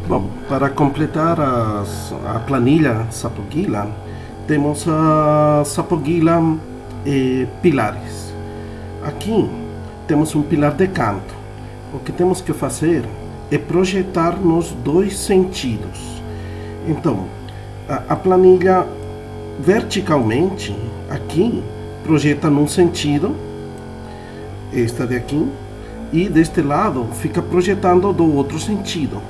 Bom, para completar a planilha Sapogila, temos a Sapogila pilares. Aqui temos um pilar de canto. O que temos que fazer é projetar nos dois sentidos. Então, a planilha verticalmente, aqui, projeta num sentido, esta de aqui, e deste lado fica projetando do outro sentido.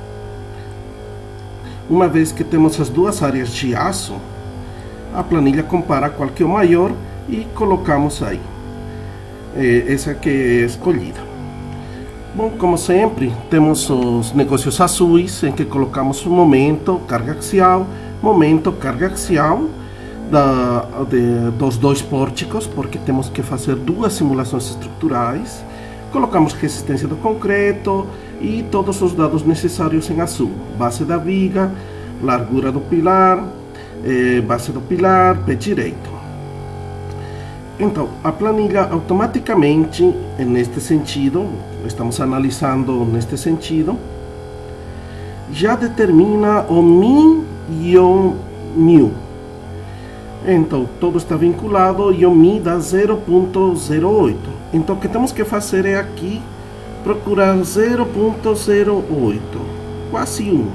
Uma vez que temos as duas áreas de aço, a planilha compara qual que é o maior e colocamos aí. Essa que é escolhida. Bom, como sempre, temos os negócios azuis, em que colocamos o momento, carga axial dos dois pórticos, porque temos que fazer duas simulações estruturais. Colocamos resistência do concreto e todos os dados necessários em azul. Base da viga, largura do pilar, base do pilar, pé direito. Então, a planilha automaticamente, neste sentido, estamos analisando neste sentido, já determina o min e o μ. Então, tudo está vinculado e o mi dá 0.08. Então, o que temos que fazer é aqui procurar 0.08, quase 1.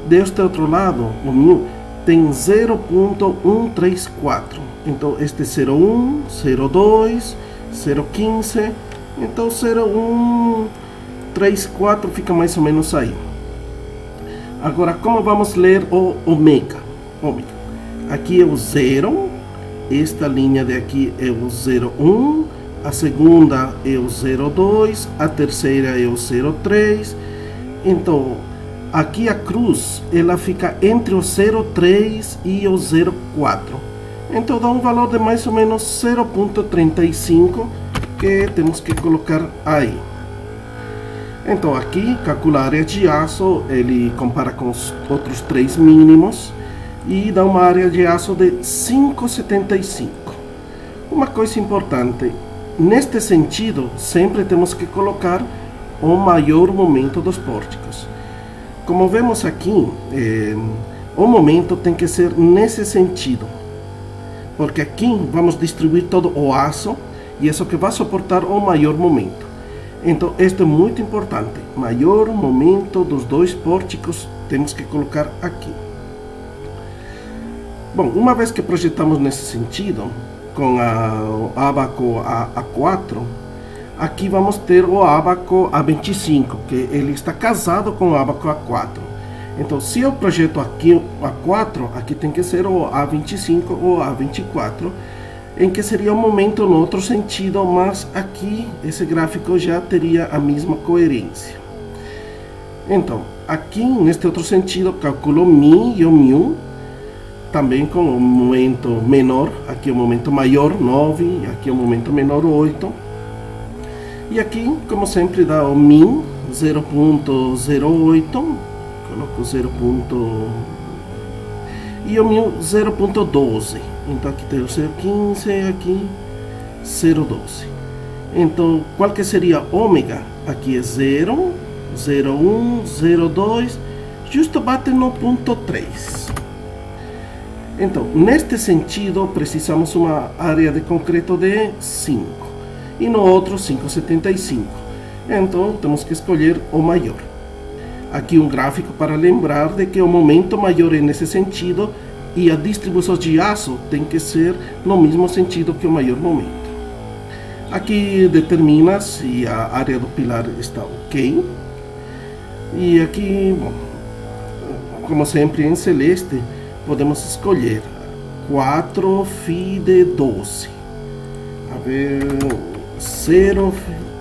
Deste outro lado, o μ tem 0.134. Então, este 0.1, 0.2, 0.15. Então, 0.134 fica mais ou menos aí. Agora, como vamos ler o ômega? Aqui é o 0, esta linha de aqui é o 0.1, a segunda é o 0.2, a terceira é o 0.3. Então, aqui a cruz, ela fica entre o 0.3 e o 0.4. Então, dá um valor de mais ou menos 0.35 que temos que colocar aí. Então, aqui, calcula a área de aço, ele compara com os outros três mínimos e dá uma área de aço de 5,75. Uma coisa importante, neste sentido, sempre temos que colocar o maior momento dos pórticos. Como vemos aqui, o momento tem que ser nesse sentido, porque aqui vamos distribuir todo o aço e isso que vai suportar o maior momento. Então, isto é muito importante. Maior momento dos dois pórticos temos que colocar aqui. Bom, uma vez que projetamos nesse sentido, com o ábaco A4, aqui vamos ter o ábaco A25, que ele está casado com o ábaco A4. Então, se eu projeto aqui o A4, aqui tem que ser o A25 ou A24, em que seria o momento no outro sentido, mas aqui esse gráfico já teria a mesma coerência. Então, aqui neste outro sentido, calculo o mi e o μ, também com o momento menor, aqui o momento maior 9, aqui o momento menor 8. E aqui, como sempre, dá o min 0.08, coloco 0. E o μ 0.12. Então aqui tem o 0.15, aqui 0.12. Então, qual que seria ômega? Aqui é 0, 0.1, 0.2, justo bate no ponto 3. Então, neste sentido, precisamos uma área de concreto de 5. E no outro, 5,75. Então, temos que escolher o maior. Aqui um gráfico para lembrar de que o momento maior é nesse sentido e a distribuição de aço tem que ser no mesmo sentido que o maior momento. Aqui determina se a área do pilar está ok. E aqui, bom, como sempre em celeste, podemos escolher 4 φ de 12. A ver,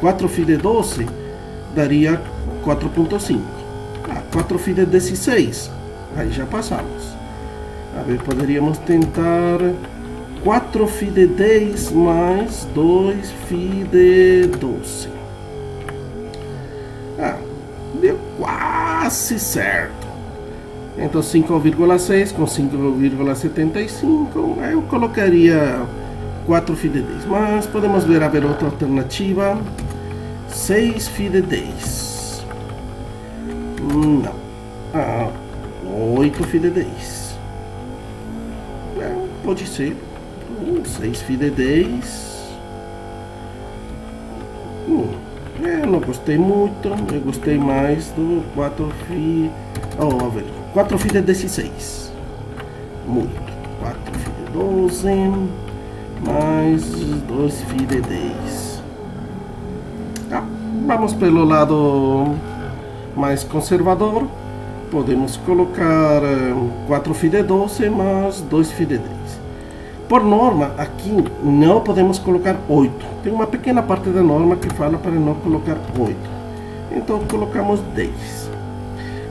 4 φ de 12 daria 4.5. 4 φ de 16, aí já passamos. A ver, poderíamos tentar 4 φ de 10 mais 2 φ de 12. Deu quase certo. Então 5,6 com 5,75, eu colocaria 4 φ de 10. Mas podemos ver haver outra alternativa. 6 φ de 10. Não. fi de 10. Pode ser 6 fi de 10. Não gostei muito, eu gostei mais do 4 fi. A ver, 4 fi de 16. Muito. 4 fi de 12 mais 2 fi de 10. Vamos pelo lado mais conservador. Podemos colocar 4 fi de 12 mais 2 fi de 10. Por norma, aqui não podemos colocar 8. Tem uma pequena parte da norma que fala para não colocar 8. Então colocamos 10.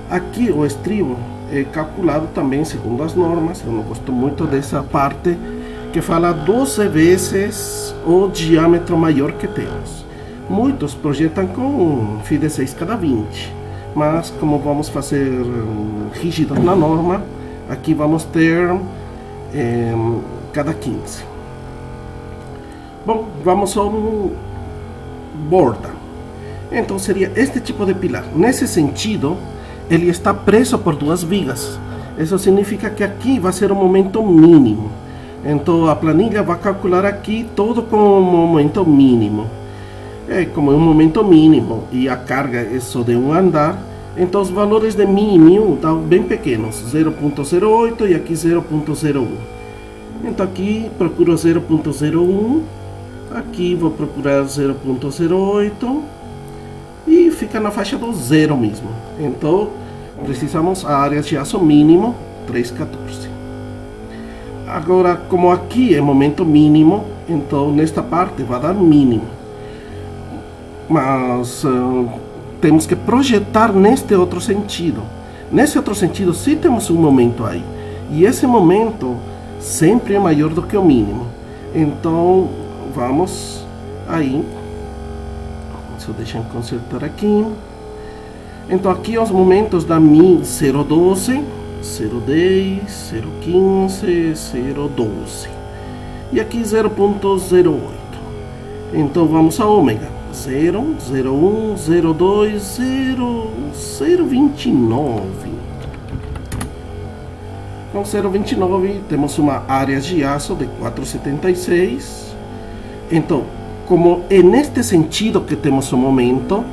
Aqui o estribo é calculado também segundo as normas. Eu não gosto muito dessa parte que fala 12 vezes o diâmetro maior que temos. Muitos projetam com fi de 6 cada 20. Mas como vamos fazer rígidos na norma, aqui vamos ter cada 15. Bom, vamos ao borda. Então seria este tipo de pilar. Nesse sentido, ele está preso por duas vigas. Isso significa que aqui vai ser o momento mínimo. Então a planilha vai calcular aqui todo como um momento mínimo. Como um momento mínimo e a carga é só de um andar, então os valores de mi e mil estão bem pequenos, 0.08 e aqui 0.01. Então aqui procuro 0.01, aqui vou procurar 0.08 e fica na faixa do zero mesmo. Então precisamos a área de aço mínimo 314. Agora, como aqui é momento mínimo, então nesta parte vai dar mínimo. Mas temos que projetar neste outro sentido. Nesse outro sentido, sim temos um momento aí. E esse momento sempre é maior do que o mínimo. Então, vamos aí. Deixa eu consertar aqui. Então, aqui os momentos da Mi 012, 010, 015, 012. E aqui 0.08. Então, vamos a ômega. 0, 01, 02, 0,29. Com 0,29 temos uma área de aço de 4,76. Então, como é neste sentido que temos o momento,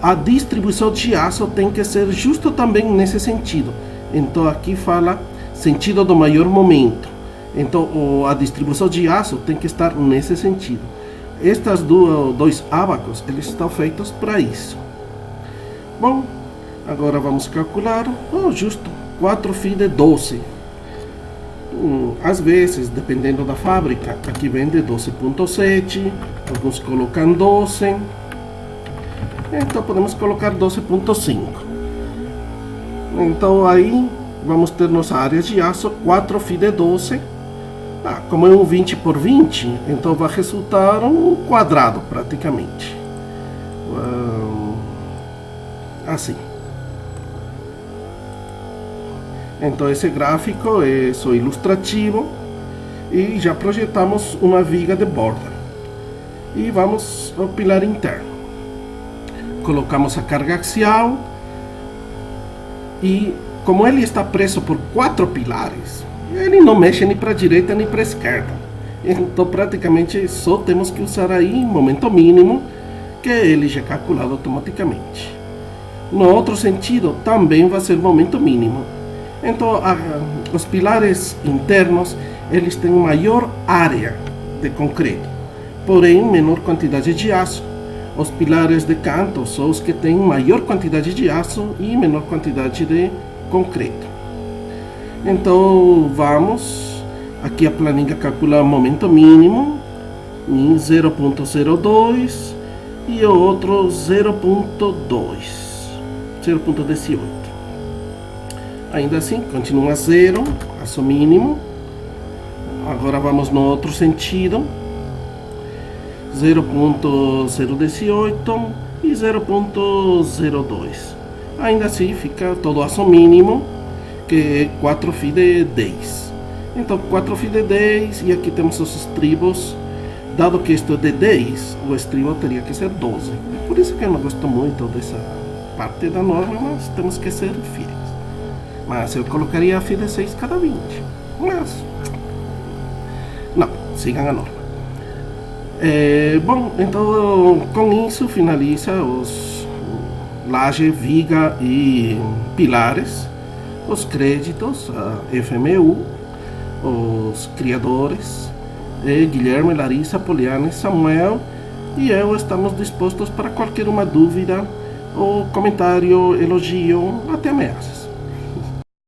a distribuição de aço tem que ser justo também nesse sentido. Então aqui fala sentido do maior momento. Então a distribuição de aço tem que estar nesse sentido. Estes dois ábacos, eles estão feitos para isso. Bom, agora vamos calcular, justo 4 fi de 12. Às vezes, dependendo da fábrica, aqui vende 12.7, alguns colocam 12. Então podemos colocar 12.5. Então aí vamos ter nossa área de aço 4 fi de 12. Como é um 20 por 20, então vai resultar um quadrado praticamente. Assim. Então esse gráfico é só ilustrativo e já projetamos uma viga de borda. E vamos ao pilar interno. Colocamos a carga axial e como ele está preso por 4 pilares, ele não mexe nem para a direita nem para a esquerda. Então praticamente só temos que usar aí momento mínimo, que ele já é calculado automaticamente. No outro sentido também vai ser momento mínimo. Então os pilares internos eles têm maior área de concreto, porém menor quantidade de aço. Os pilares de canto são os que têm maior quantidade de aço e menor quantidade de concreto. Então vamos, aqui a planilha calcula o momento mínimo em 0.02 e o outro 0.18. Ainda assim, continua 0, aço mínimo. Agora vamos no outro sentido, 0.018 e 0.02. Ainda assim fica todo aço mínimo, que é 4 fi de 10. Então 4 fi de 10 e aqui temos os estribos. Dado que isto é de 10, o estribo teria que ser 12. Por isso que eu não gosto muito dessa parte da norma, mas temos que ser fiéis. Mas eu colocaria a FII de 6 cada 20. Mas, não, sigam a norma. Bom, então com isso finaliza os laje, viga e pilares, os créditos, a FMU, os criadores, Guilherme, Larissa, Poliana e Samuel, e eu estamos dispostos para qualquer uma dúvida ou comentário, elogio, até ameaças.